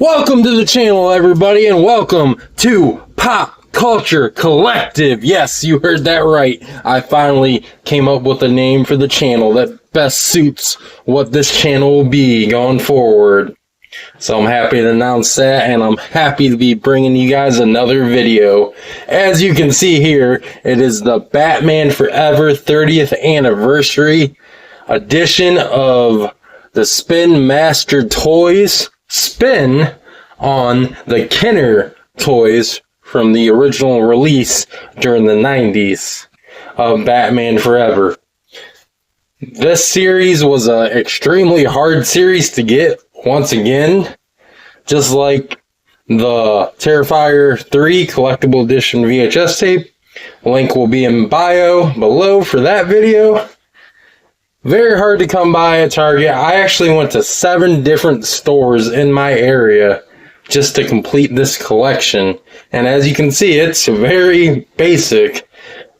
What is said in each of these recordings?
Welcome to the channel, everybody, and welcome to Pop Culture Collective. Yes, you heard that right. I finally came up with a name for the channel that best suits what this channel will be going forward. So I'm happy to announce that, and I'm happy to be bringing you guys another video. As you can see here, it is the Batman Forever 30th Anniversary edition of the Spin Master Toys spin on the Kenner toys from the original release during the 90s of Batman Forever. This series was an extremely hard series to get, once again, just like the TERRIFER 3 Collectible Edition VHS tape. Link will be in bio below for that video. Very hard to come by at Target. I actually went to 7 different stores in my area just to complete this collection. And as you can see, it's very basic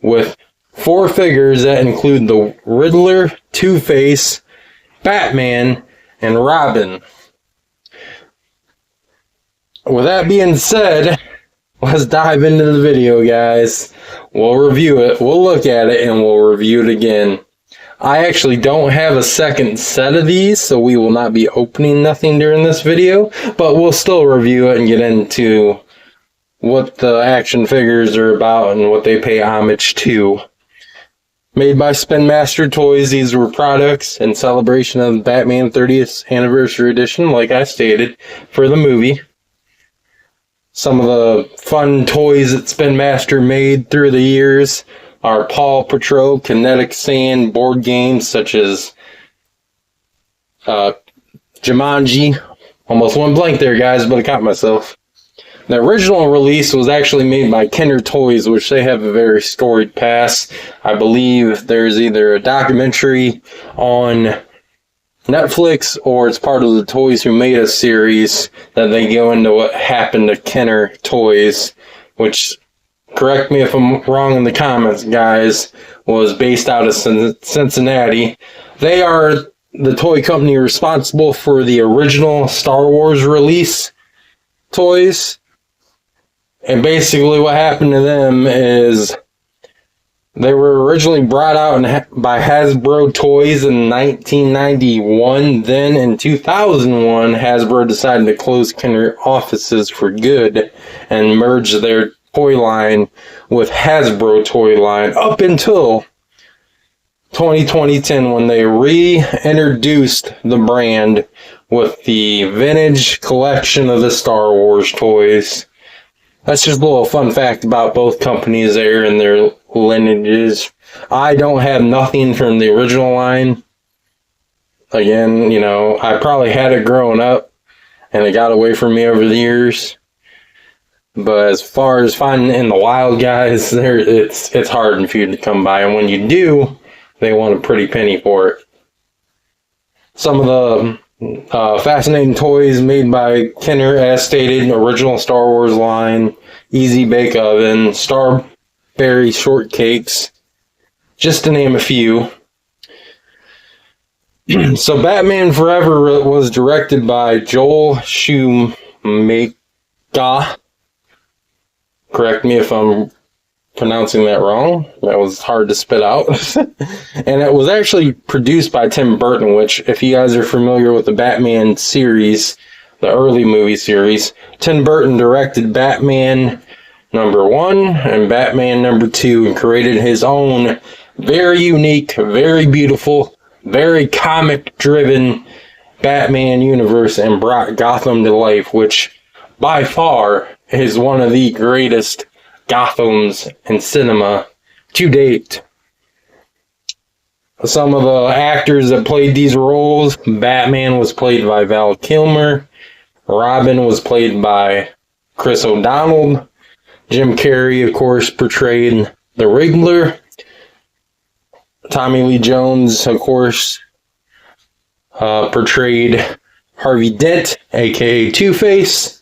with 4 figures that include the Riddler, Two-Face, Batman, and Robin. With that being said, let's dive into the video, guys. We'll review it, we'll look at it, and we'll review it again. I actually don't have a second set of these, so we will not be opening nothing during this video, but we'll still review it and get into what the action figures are about and what they pay homage to. Made by Spin Master Toys, these were products in celebration of the Batman 30th Anniversary Edition, like I stated, for the movie. Some of the fun toys that Spin Master made through the years are Paw Patrol, Kinetic Sand, board games such as Jumanji. Almost went blank there, guys, but I caught myself. The original release was actually made by Kenner Toys, which they have a very storied past. I believe there's either a documentary on Netflix or it's part of the Toys Who Made Us series that they go into what happened to Kenner Toys, which, correct me if I'm wrong in the comments, guys, was based out of Cincinnati. They are the toy company responsible for the original Star Wars release toys. And basically what happened to them is they were originally brought out by Hasbro Toys in 1991. Then in 2001, Hasbro decided to close Kenner offices for good and merge their toy line with Hasbro toy line up until 2010 when they reintroduced the brand with the vintage collection of the Star Wars toys. That's just a little fun fact about both companies there and their lineages. I don't have nothing from the original line. Again, you know, I probably had it growing up and it got away from me over the years. But as far as finding it in the wild, guys, it's hard and few to come by. And when you do, they want a pretty penny for it. Some of the fascinating toys made by Kenner, as stated, original Star Wars line, Easy Bake Oven, Starberry Shortcakes, just to name a few. So Batman Forever was directed by Joel Schumacher. Correct me if I'm pronouncing that wrong. That was hard to spit out. And it was actually produced by Tim Burton, which, if you guys are familiar with the Batman series, the early movie series, Tim Burton directed Batman #1 and Batman #2 and created his own very unique, very beautiful, very comic-driven Batman universe and brought Gotham to life, which by far is one of the greatest Gothams in cinema to date. Some of the actors that played these roles: Batman was played by Val Kilmer, Robin was played by Chris O'Donnell, Jim Carrey, of course, portrayed the Riddler, Tommy Lee Jones, of course, portrayed Harvey Dent, aka Two-Face.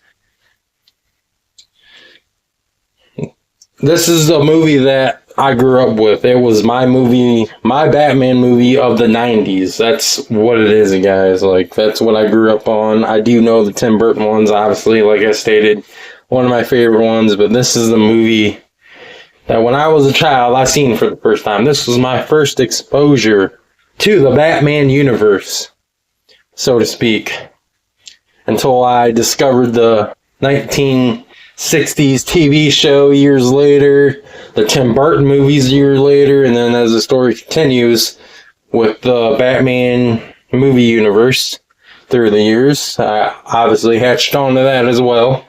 This is a movie that I grew up with. It was my movie, my Batman movie of the 90s. That's what it is, guys. Like, that's what I grew up on. I do know the Tim Burton ones, obviously, like I stated, one of my favorite ones, but this is the movie that when I was a child, I seen for the first time. This was my first exposure to the Batman universe, so to speak, until I discovered the 1960s TV show years later, the Tim Burton movies years later, and then as the story continues with the Batman movie universe through the years, I obviously hatched onto that as well.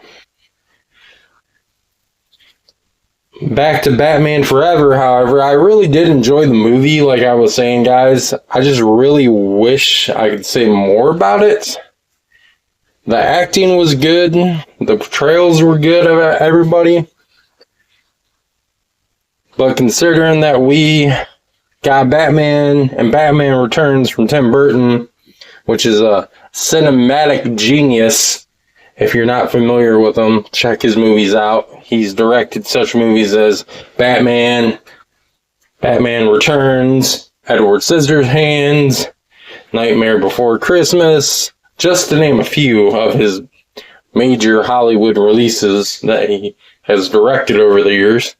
Back to Batman Forever, however, I really did enjoy the movie, like I was saying, guys. I just really wish I could say more about it. The acting was good. The portrayals were good of everybody. But considering that we got Batman and Batman Returns from Tim Burton, which is a cinematic genius. If you're not familiar with him, check his movies out. He's directed such movies as Batman, Batman Returns, Edward Scissorhands, Nightmare Before Christmas, just to name a few of his major Hollywood releases that he has directed over the years.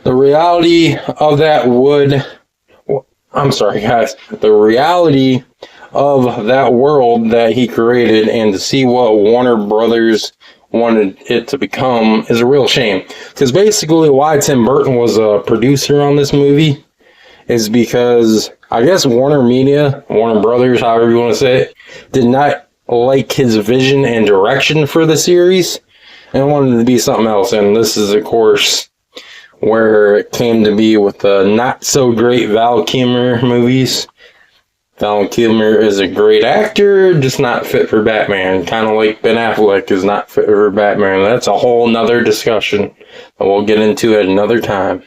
The reality of that the reality of that world that he created and to see what Warner Brothers wanted it to become is a real shame. Because basically why Tim Burton was a producer on this movie is because I guess Warner Brothers, however you want to say it, did not like his vision and direction for the series and wanted it to be something else. And this is, of course, where it came to be with the not so great Val Kilmer movies. Val Kilmer is a great actor, just not fit for Batman. Kind of like Ben Affleck is not fit for Batman. That's a whole nother discussion that we'll get into at another time.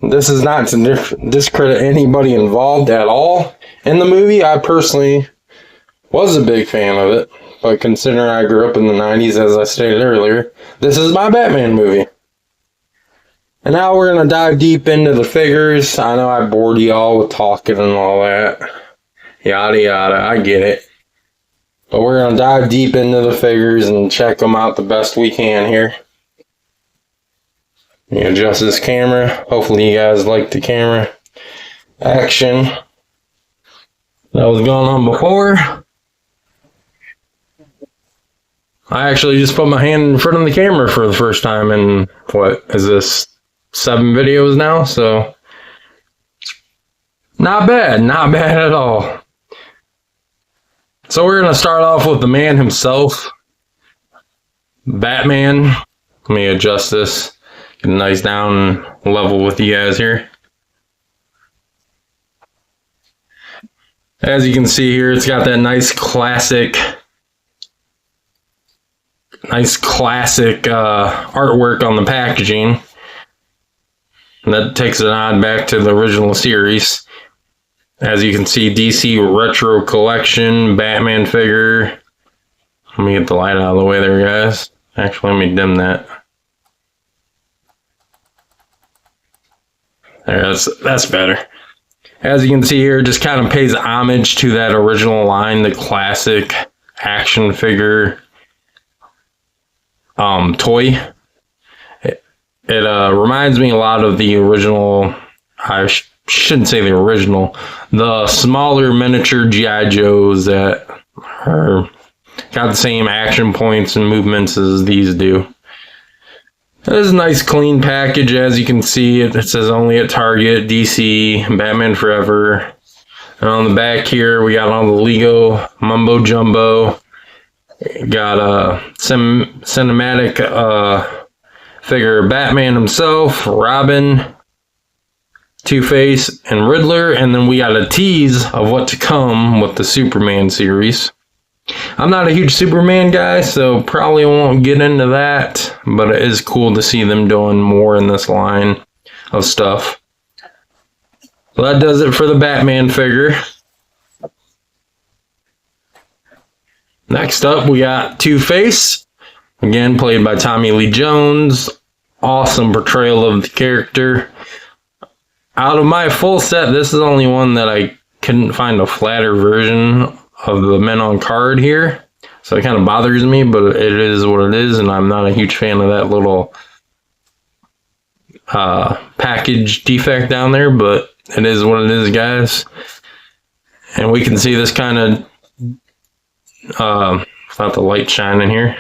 This is not to discredit anybody involved at all in the movie. I personally was a big fan of it, but considering I grew up in the 90s, as I stated earlier, this is my Batman movie. And now we're going to dive deep into the figures. I know I bored y'all with talking and all that. Yada yada, I get it. But we're going to dive deep into the figures and check them out the best we can here. Let me adjust this camera. Hopefully you guys like the camera action that was going on before. I actually just put my hand in front of the camera for the first time in, what is this, 7 videos now? So, not bad at all. So we're going to start off with the man himself, Batman. Let me adjust this, get a nice down level with you guys here. As you can see here, it's got that nice classic artwork on the packaging. And that takes a nod back to the original series. As you can see, DC Retro Collection, Batman figure. Let me get the light out of the way there, guys. Actually, let me dim that. There, that's better. As you can see here, it just kind of pays homage to that original line, the classic action figure toy. It reminds me a lot of the original, I shouldn't say the original, the smaller miniature G.I. Joes that are got the same action points and movements as these do. It is a nice clean package. As you can see, it says only at Target, DC, Batman Forever. And on the back here, we got all the Lego mumbo jumbo. Got a cinematic figure Batman himself, Robin, Two-Face, and Riddler. And then we got a tease of what to come with the Superman series. I'm not a huge Superman guy, so probably won't get into that, but it is cool to see them doing more in this line of stuff. So that does it for the Batman figure. Next up, we got Two-Face, again played by Tommy Lee Jones. Awesome portrayal of the character. Out of my full set, this is the only one that I couldn't find a flatter version of the men on card here. So it kind of bothers me, but it is what it is, and I'm not a huge fan of that little package defect down there, but it is what it is, guys. And we can see this kind of without the light shining here,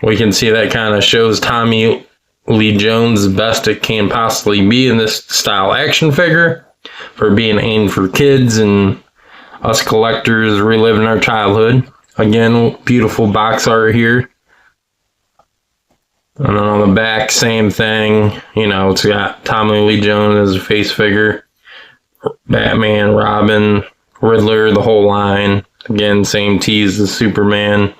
we can see that kind of shows Tommy Lee Jones best it can possibly be in this style action figure, for being aimed for kids and us collectors reliving our childhood. Again, beautiful box art here. And then on the back, same thing. You know, it's got Tommy Lee Jones as a face figure, Batman, Robin, Riddler, the whole line. Again, same tees as Superman.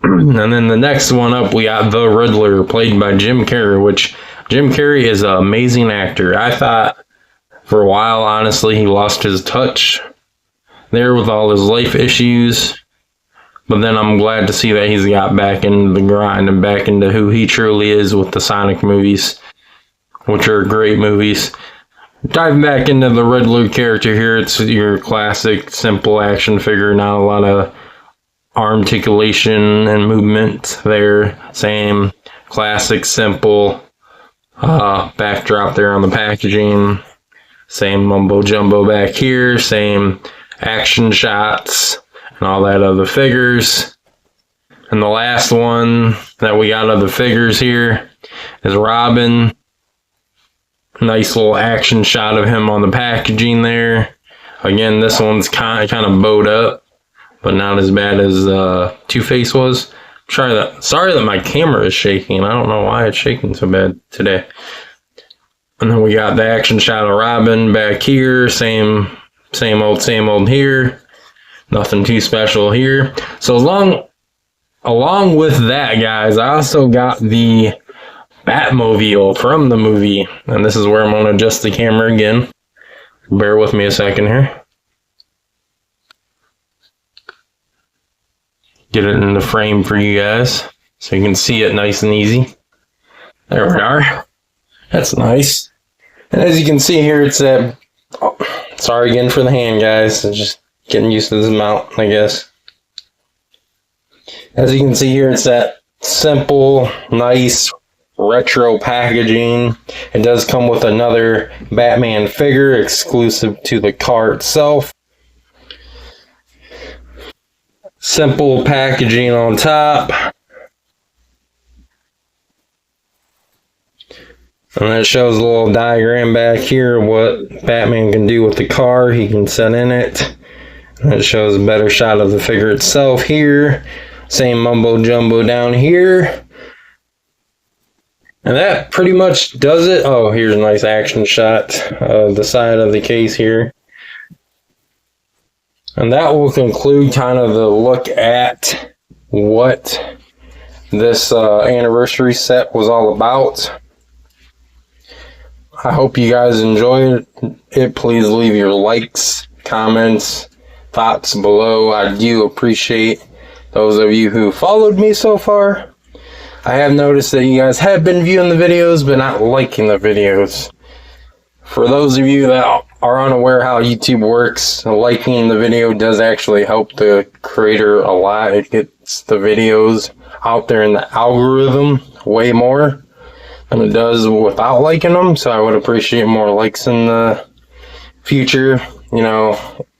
And then the next one up, we got the Riddler, played by Jim Carrey, which Jim Carrey is an amazing actor. I thought for a while, honestly, he lost his touch there with all his life issues. But then I'm glad to see that he's got back into the grind and back into who he truly is with the Sonic movies, which are great movies. Diving back into the Riddler character here, it's your classic, simple action figure, not a lot of articulation and movement there. Same classic, simple backdrop there on the packaging. Same mumbo jumbo back here, same action shots and all that other figures. And the last one that we got of the figures here is Robin. Nice little action shot of him on the packaging there. Again, this one's kind of bowed up, but not as bad as Two-Face was. Sorry that my camera is shaking. I don't know why it's shaking so bad today. And then we got the action shot of Robin back here. Same old here. Nothing too special here. So along with that, guys, I also got the Batmobile from the movie. And this is where I'm going to adjust the camera again. Bear with me a second here. Get it in the frame for you guys so you can see it nice and easy. There we are. That's nice. And as you can see here, it's that... Oh, sorry again for the hand, guys. I'm just getting used to this mount, I guess. As you can see here, it's that simple, nice, retro packaging. It does come with another Batman figure exclusive to the car itself. Simple packaging on top. And it shows a little diagram back here what Batman can do with the car he can set in it. And it shows a better shot of the figure itself here. Same mumbo jumbo down here. And that pretty much does it. Oh, here's a nice action shot of the side of the case here. And that will conclude kind of the look at what this anniversary set was all about. I hope you guys enjoyed it. Please leave your likes, comments, thoughts below. I do appreciate those of you who followed me so far. I have noticed that you guys have been viewing the videos but not liking the videos. For those of you that are unaware how YouTube works, liking the video does actually help the creator a lot. It gets the videos out there in the algorithm way more than it does without liking them. So I would appreciate more likes in the future, you know.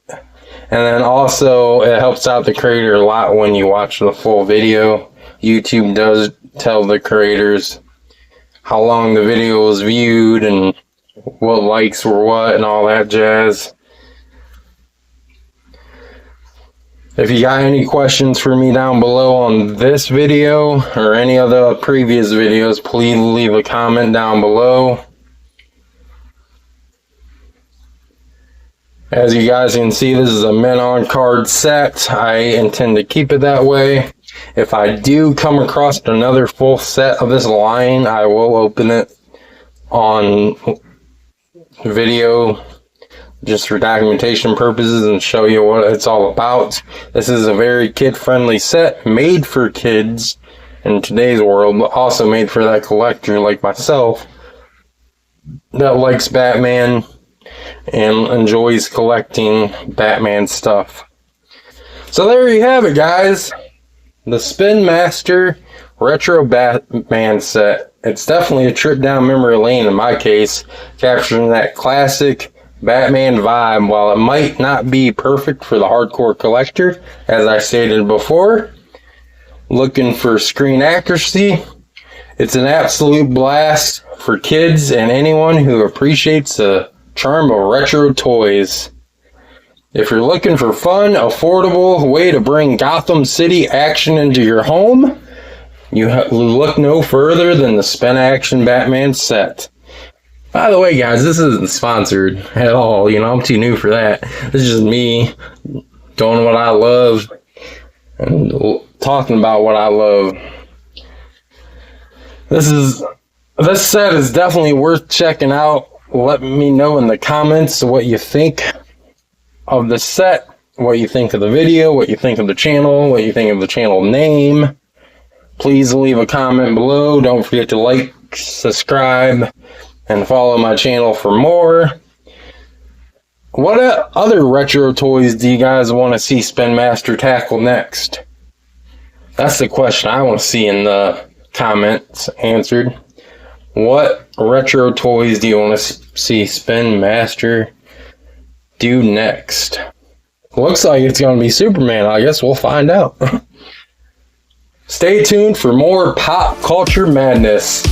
And then also it helps out the creator a lot when you watch the full video. YouTube does tell the creators how long the video was viewed and what likes were what and all that jazz. If you got any questions for me down below on this video or any of the previous videos, please leave a comment down below. As you guys can see, this is a men on card set. I intend to keep it that way. If I do come across another full set of this line, I will open it on video just for documentation purposes and show you what it's all about. This is a very kid-friendly set, made for kids in today's world, but also made for that collector like myself that likes Batman and enjoys collecting Batman stuff. So there you have it, guys. The Spin Master Retro Batman set. It's definitely a trip down memory lane in my case, capturing that classic Batman vibe. While it might not be perfect for the hardcore collector, as I stated before, looking for screen accuracy, it's an absolute blast for kids and anyone who appreciates the charm of retro toys. If you're looking for fun, affordable way to bring Gotham City action into your home, you look no further than the Spin Action Batman set. By the way, guys, this isn't sponsored at all. You know, I'm too new for that. This is just me doing what I love and talking about what I love. This set is definitely worth checking out. Let me know in the comments what you think of the set, what you think of the video, what you think of the channel, what you think of the channel name. Please leave a comment below. Don't forget to like, subscribe, and follow my channel for more. What other retro toys do you guys want to see Spin Master tackle next? That's the question I want to see in the comments answered. What retro toys do you want to see Spin Master do next? Looks like it's going to be Superman. I guess we'll find out. Stay tuned for more pop culture madness.